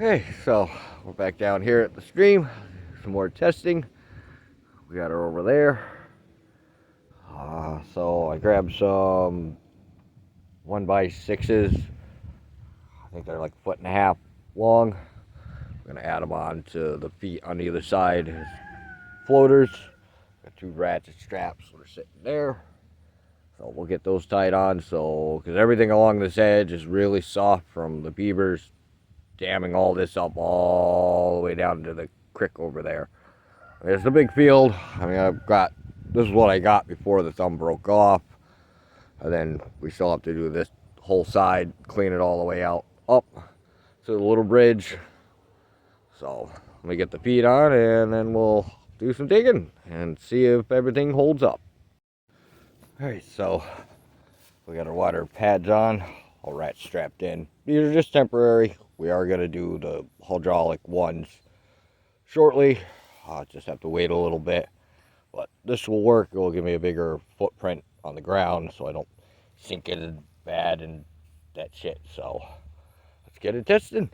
Okay, so we're back down here at the stream. Some more testing. We got her over there. So I grabbed some 1x6s. I think they're like a foot and a half long. I'm gonna add them on to the feet on either side as floaters. Got two ratchet straps that are sitting there. So we'll get those tied on. So, because everything along this edge is really soft from the beavers damming all this up all the way down to the creek over there. It's a big field. I mean, this is what I got before the thumb broke off. And then we still have to do this whole side, clean it all the way out, up to the little bridge. So let me get the feet on and then we'll do some digging and see if everything holds up. All right, so we got our water pads on, all rats strapped in. These are just temporary. We are gonna do the hydraulic ones shortly. Just have to wait a little bit, but this will work. It will give me a bigger footprint on the ground so I don't sink it bad and that shit. So let's get it tested.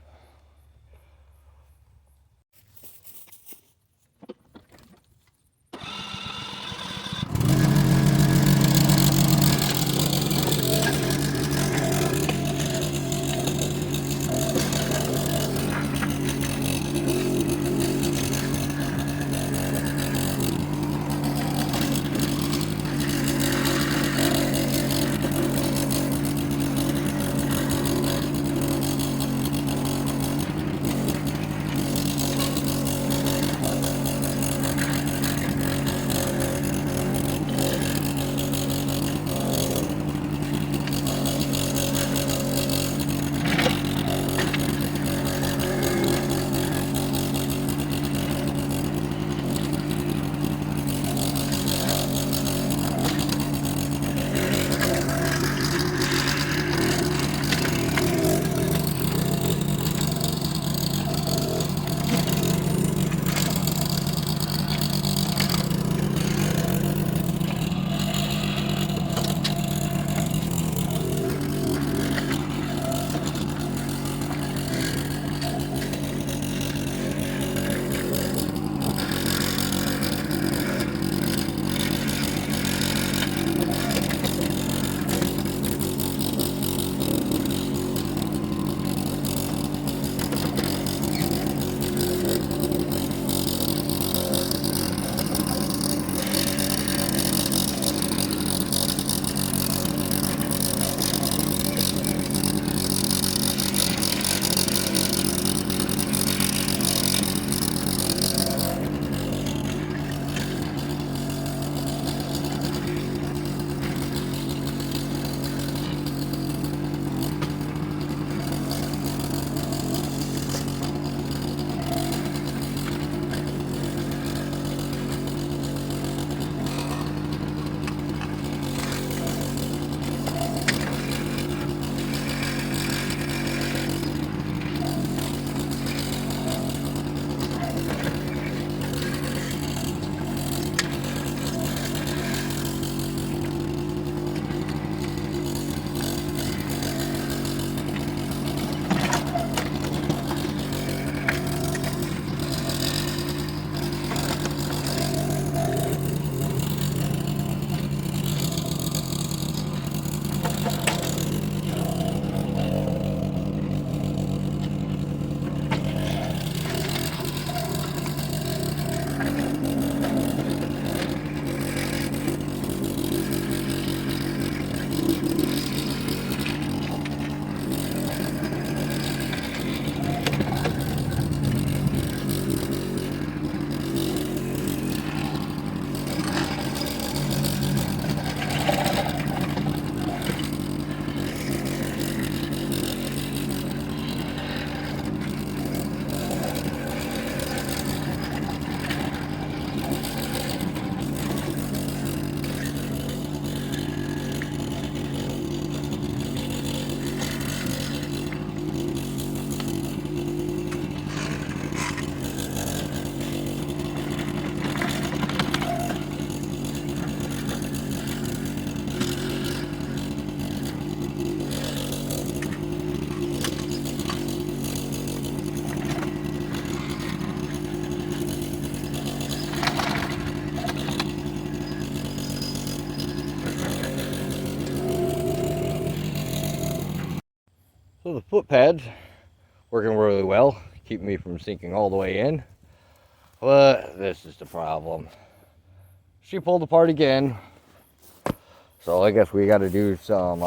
So the foot pads working really well, keeping me from sinking all the way in. But this is the problem. She pulled apart again. So I guess we got to do some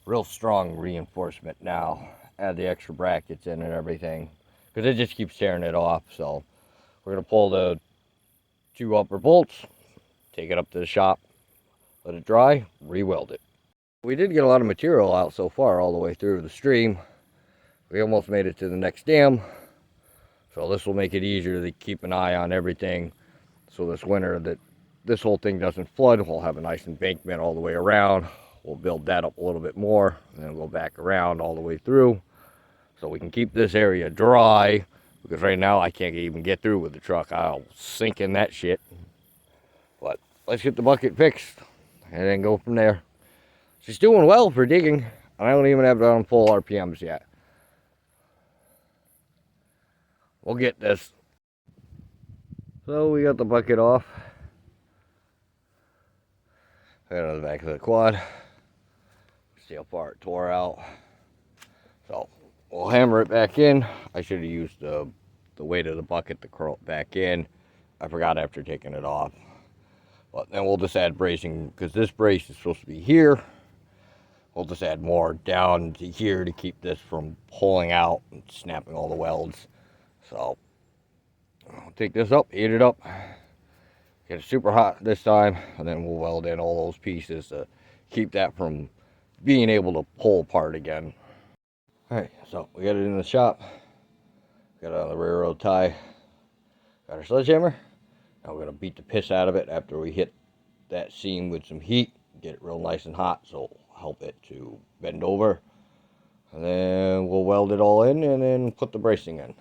real strong reinforcement now. Add the extra brackets in and everything, because it just keeps tearing it off. So we're going to pull the 2 upper bolts, take it up to the shop, let it dry, re-weld it. We did get a lot of material out so far all the way through the stream. We almost made it to the next dam. So this will make it easier to keep an eye on everything. So this winter that this whole thing doesn't flood, we'll have a nice embankment all the way around. We'll build that up a little bit more and then go back around all the way through. So we can keep this area dry, because right now I can't even get through with the truck. I'll sink in that shit. But let's get the bucket fixed and then go from there. She's doing well for digging. I don't even have it on full RPMs yet. We'll get this. So we got the bucket off. Got it on the back of the quad. See how far it tore out. So we'll hammer it back in. I should have used the weight of the bucket to curl it back in. I forgot after taking it off. But then we'll just add bracing, because this brace is supposed to be here. We'll just add more down to here to keep this from pulling out and snapping all the welds. So I'll take this up, heat it up, get it super hot this time, and then we'll weld in all those pieces to keep that from being able to pull apart again. Alright, so we got it in the shop. Got it on the railroad tie. Got our sledgehammer. Now we're going to beat the piss out of it after we hit that seam with some heat. Get it real nice and hot, so it'll help it to bend over. And then we'll weld it all in and then put the bracing in.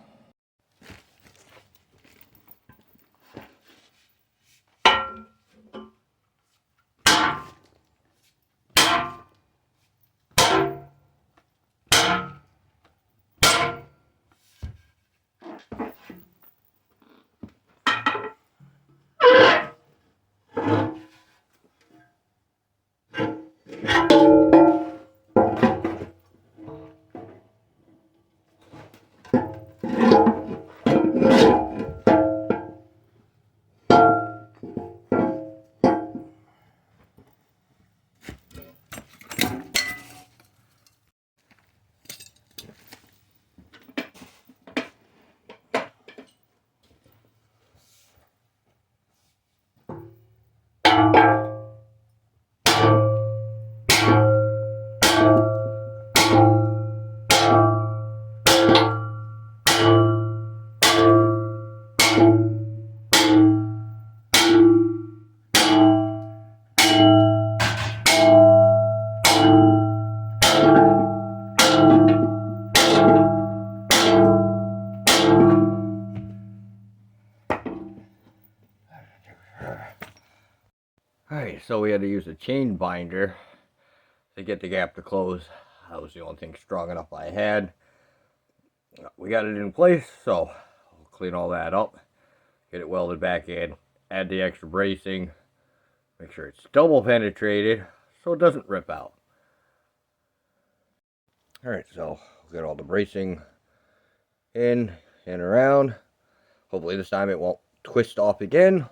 Alright, so we had to use a chain binder to get the gap to close. That was the only thing strong enough I had. We got it in place, so we'll clean all that up, get it welded back in, add the extra bracing, make sure it's double penetrated so it doesn't rip out. Alright, so we'll get all the bracing in and around. Hopefully this time it won't twist off again.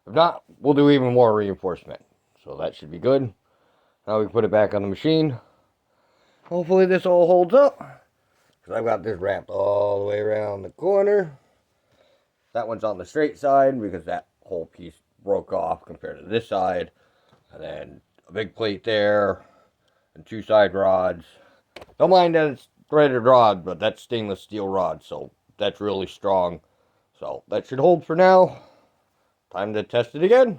If not, we'll do even more reinforcement. So that should be good. Now we can put it back on the machine. Hopefully this all holds up, because I've got this wrapped all the way around the corner. That one's on the straight side because that whole piece broke off compared to this side. And then a big plate there and 2 side rods. Don't mind that it's threaded rod, but that's stainless steel rod, so that's really strong. So that should hold for now. Time to test it again.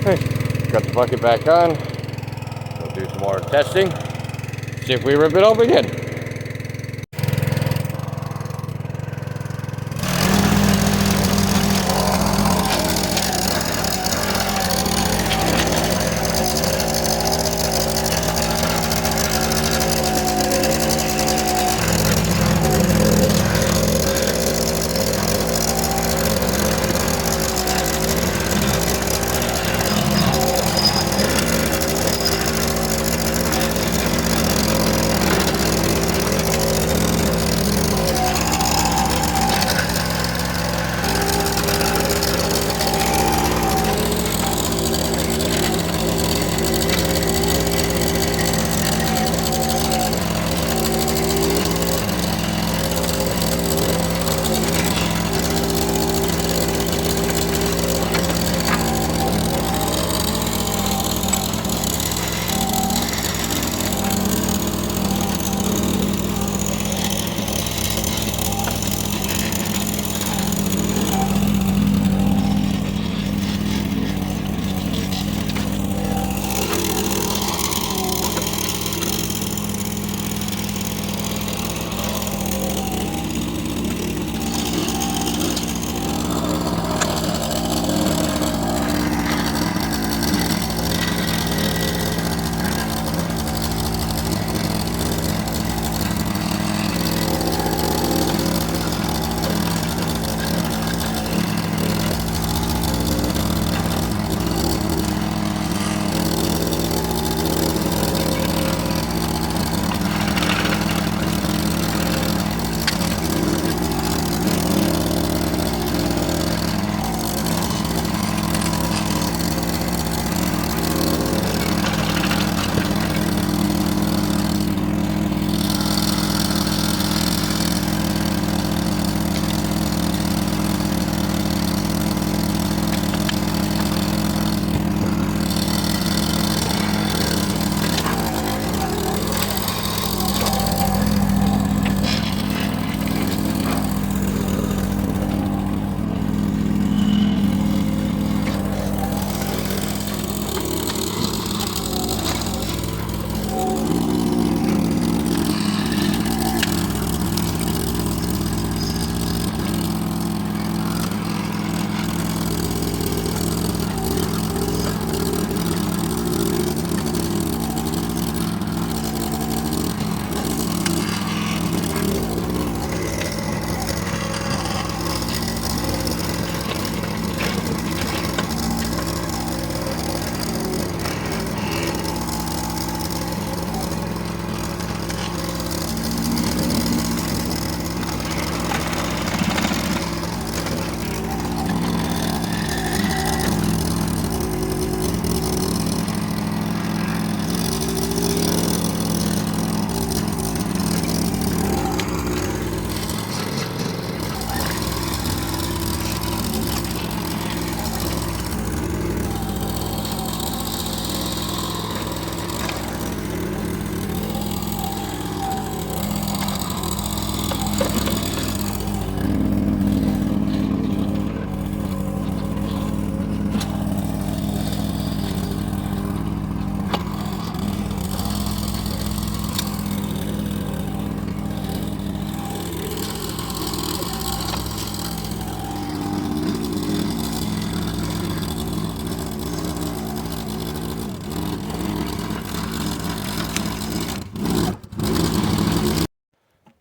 Got the bucket back on. We'll do some more testing. See if we rip it up again.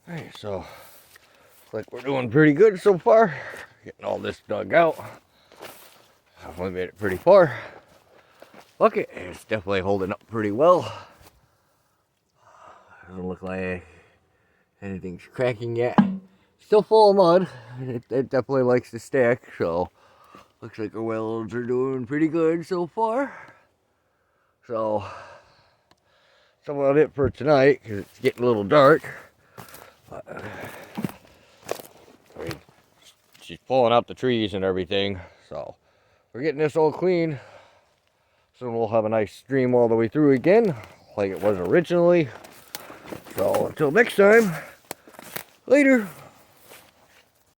Alright, so looks like we're doing pretty good so far. Getting all this dug out. I've only made it pretty far. Bucket is definitely holding up pretty well. Doesn't look like anything's cracking yet. Still full of mud. It definitely likes to stick, so looks like our welds are doing pretty good so far. So that's about it for tonight, because it's getting a little dark. I mean, she's pulling out the trees and everything, so we're getting this all clean. Soon we'll have a nice stream all the way through again, like it was originally. So until next time, later.